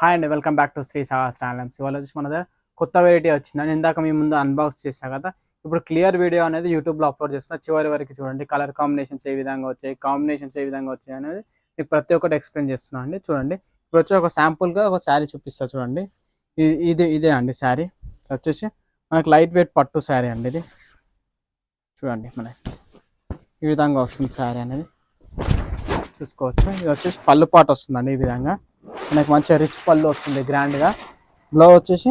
Hi అండి, welcome back to Shri సహస్రాలమ్స్. ఇవాళ వచ్చి మన దగ్గర కొత్త వెరైటీ వచ్చిందని ఇందాక మీ ముందు అన్బాక్స్ చేసా కదా. ఇప్పుడు క్లియర్ వీడియో అనేది యూట్యూబ్లో అప్లోడ్ చేస్తున్నా. చివరి వరకు చూడండి. కలర్ కాంబినేషన్స్ ఏ విధంగా వచ్చాయి, కాంబినేషన్స్ ఏ విధంగా వచ్చాయి అనేది మీకు ప్రతి ఒక్కటి ఎక్స్ప్లెయిన్ చేస్తున్నా అండి. చూడండి, ఇప్పుడు వచ్చి ఒక శాంపుల్గా ఒక శారీ చూపిస్తా చూడండి. ఇదే అండి శారీ వచ్చేసి మనకి లైట్ వెయిట్ పట్టు శారీ అండి. ఇది చూడండి, మనకి ఈ విధంగా వస్తుంది శారీ అనేది చూసుకోవచ్చు. ఇది వచ్చేసి పళ్ళు పాటు వస్తుందండి. ఈ విధంగా మనకి మంచిగా రిచ్ పళ్ళు వస్తుంది గ్రాండ్గా. బ్లౌజ్ వచ్చేసి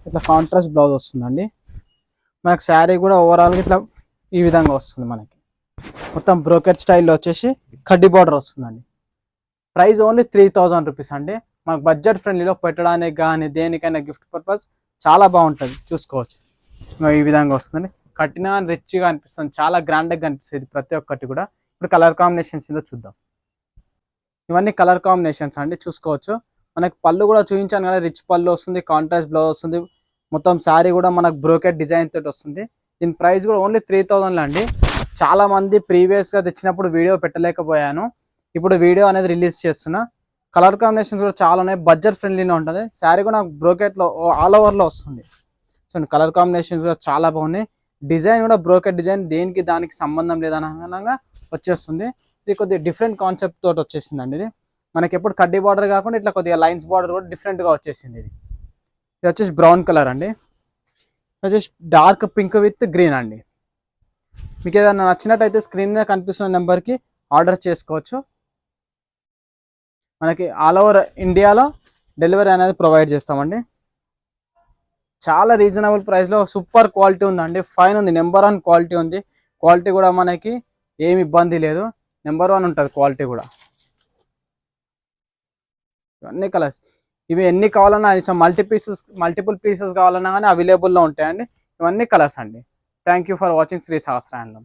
ఇట్లా కాంట్రాస్ట్ బ్లౌజ్ వస్తుందండి. మనకి శారీ కూడా ఓవరాల్గా ఇట్లా ఈ విధంగా వస్తుంది. మనకి మొత్తం బ్రోకెట్ స్టైల్లో వచ్చేసి కడ్డీ బార్డర్ వస్తుందండి. ప్రైస్ ఓన్లీ 3000 రూపీస్ అండి. మనకు బడ్జెట్ ఫ్రెండ్లీలో పెట్టడానికి కానీ దేనికైనా గిఫ్ట్ పర్పస్ చాలా బాగుంటుంది. చూసుకోవచ్చు, ఈ విధంగా వస్తుందండి. కట్టినా రిచ్గా అనిపిస్తుంది, చాలా గ్రాండ్గా కనిపిస్తుంది ప్రతి ఒక్కటి కూడా. ఇప్పుడు కలర్ కాంబినేషన్స్ ఏదో చూద్దాం. ఇవన్నీ కలర్ కాంబినేషన్స్ అండి, చూసుకోవచ్చు. మనకి పళ్ళు కూడా చూపించాను కదా, రిచ్ పళ్ళు వస్తుంది, కాంట్రాస్ట్ బ్లౌజ్ వస్తుంది. మొత్తం శారీ కూడా మనకు బ్రోకెట్ డిజైన్ తోటి వస్తుంది. దీని ప్రైస్ కూడా ఓన్లీ 3000 అండి. చాలా మంది ప్రీవియస్గా తెచ్చినప్పుడు వీడియో పెట్టలేకపోయాను, ఇప్పుడు వీడియో అనేది రిలీజ్ చేస్తున్నా. కలర్ కాంబినేషన్స్ కూడా చాలా ఉన్నాయి, బడ్జెట్ ఫ్రెండ్లీనే ఉంటుంది. శారీ కూడా నాకు బ్రోకెట్లో ఆల్ ఓవర్లో వస్తుంది. సో కలర్ కాంబినేషన్స్ కూడా చాలా బాగున్నాయి. డిజైన్ కూడా బ్రోకెట్ డిజైన్, దేనికి దానికి సంబంధం లేదనగా వచ్చేస్తుంది. ఇది కొద్దిగా డిఫరెంట్ కాన్సెప్ట్ తోటి వచ్చేసిందండి. ఇది మనకి ఎప్పుడు కడ్డీ బార్డర్ కాకుండా ఇట్లా కొద్దిగా లైన్స్ బార్డర్ కూడా డిఫరెంట్గా వచ్చేసింది. ఇది వచ్చేసి బ్రౌన్ కలర్ అండి. వచ్చేసి డార్క్ పింక్ విత్ గ్రీన్ అండి. మీకు ఏదైనా నచ్చినట్టయితే స్క్రీన్ మీద కనిపిస్తున్న నెంబర్కి ఆర్డర్ చేసుకోవచ్చు. మనకి ఆల్ ఓవర్ ఇండియాలో డెలివరీ అనేది ప్రొవైడ్ చేస్తామండి. చాలా రీజనబుల్ ప్రైస్లో సూపర్ క్వాలిటీ ఉందండి. ఫైన్ ఉంది, నెంబర్ 1 క్వాలిటీ ఉంది. క్వాలిటీ కూడా మనకి ఏమి ఇబ్బంది లేదు, నెంబర్ 1 ఉంటుంది క్వాలిటీ కూడా. ఇవన్నీ కలర్స్, ఇవి ఎన్ని కావాలన్నా మల్టిపుల్ పీసెస్ కావాలన్నా కానీ అవైలబుల్లో ఉంటాయండి. ఇవన్నీ కలర్స్ అండి. Thank you for watching Shri సహస్రాండం.